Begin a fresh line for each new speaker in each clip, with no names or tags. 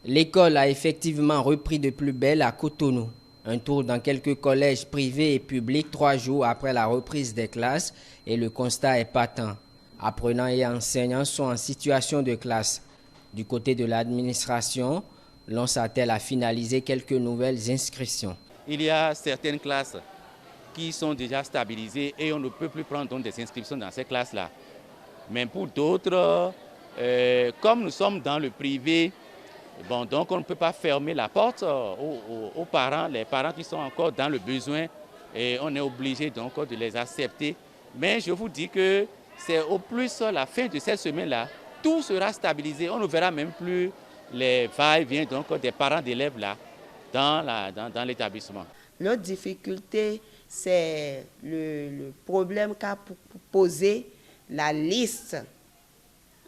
L'école a effectivement repris de plus belle à Cotonou. Un tour dans quelques collèges privés et publics 3 jours après la reprise des classes et le constat est patent. Apprenants et enseignants sont en situation de classe. Du côté de l'administration, l'on s'attelle à finaliser quelques nouvelles inscriptions.
Il y a certaines classes qui sont déjà stabilisées et on ne peut plus prendre donc des inscriptions dans ces classes-là. Mais pour d'autres, comme nous sommes dans le privé, bon, donc on ne peut pas fermer la porte aux parents, les parents qui sont encore dans le besoin, et on est obligé donc de les accepter. Mais je vous dis que c'est au plus la fin de cette semaine-là, tout sera stabilisé. On ne verra même plus les va-et-vient donc des parents d'élèves là dans l'établissement.
L'autre difficulté, c'est le problème qu'a posé la liste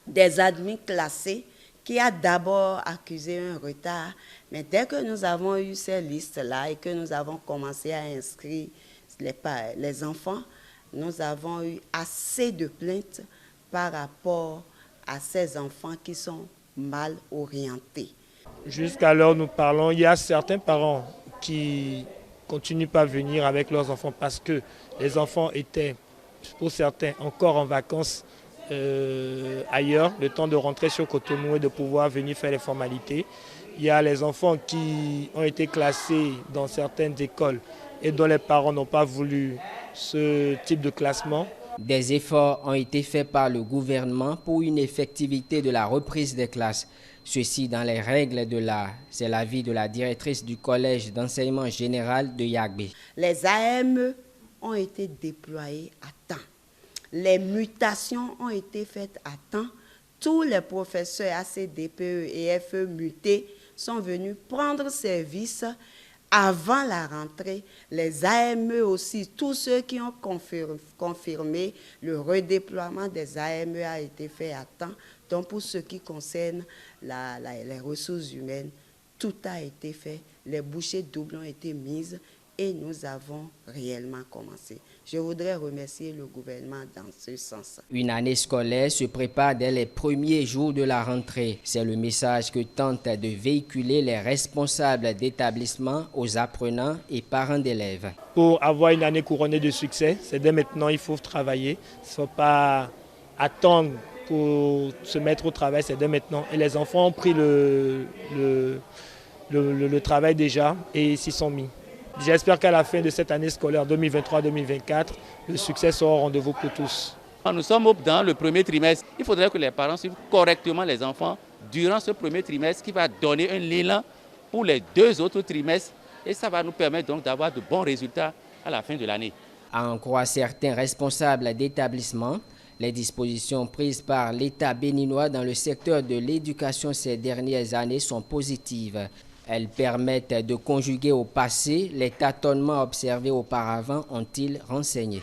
des admis classés qui a d'abord accusé un retard. Mais dès que nous avons eu ces listes-là et que nous avons commencé à inscrire les enfants, nous avons eu assez de plaintes par rapport à ces enfants qui sont mal orientés.
Jusqu'alors, nous parlons, il y a certains parents qui ne continuent pas à venir avec leurs enfants parce que les enfants étaient, pour certains, encore en vacances ailleurs, le temps de rentrer sur Cotonou et de pouvoir venir faire les formalités. Il y a les enfants qui ont été classés dans certaines écoles et dont les parents n'ont pas voulu ce type de classement.
Des efforts ont été faits par le gouvernement pour une effectivité de la reprise des classes. Ceci dans les règles de l'art. C'est l'avis de la directrice du collège d'enseignement général de Yagbé.
Les AME ont été déployés à temps. Les mutations ont été faites à temps. Tous les professeurs ACDPE et FE mutés sont venus prendre service avant la rentrée. Les AME aussi, tous ceux qui ont confirmé le redéploiement des AME a été fait à temps. Donc pour ce qui concerne les ressources humaines, tout a été fait. Les bouchées doubles ont été mises et nous avons réellement commencé. Je voudrais remercier le gouvernement dans ce sens.
Une année scolaire se prépare dès les premiers jours de la rentrée. C'est le message que tentent de véhiculer les responsables d'établissements aux apprenants et parents d'élèves.
Pour avoir une année couronnée de succès, c'est dès maintenant il faut travailler. Il ne faut pas attendre pour se mettre au travail, c'est dès maintenant. Et les enfants ont pris le travail déjà et s'y sont mis. J'espère qu'à la fin de cette année scolaire 2023-2024, le succès sera au rendez-vous pour tous.
Nous sommes dans le premier trimestre. Il faudrait que les parents suivent correctement les enfants durant ce premier trimestre qui va donner un élan pour les 2 autres trimestres et ça va nous permettre donc d'avoir de bons résultats à la fin de l'année.
À en croire certains responsables d'établissements, les dispositions prises par l'État béninois dans le secteur de l'éducation ces dernières années sont positives. Elles permettent de conjuguer au passé les tâtonnements observés auparavant, ont-ils renseigné.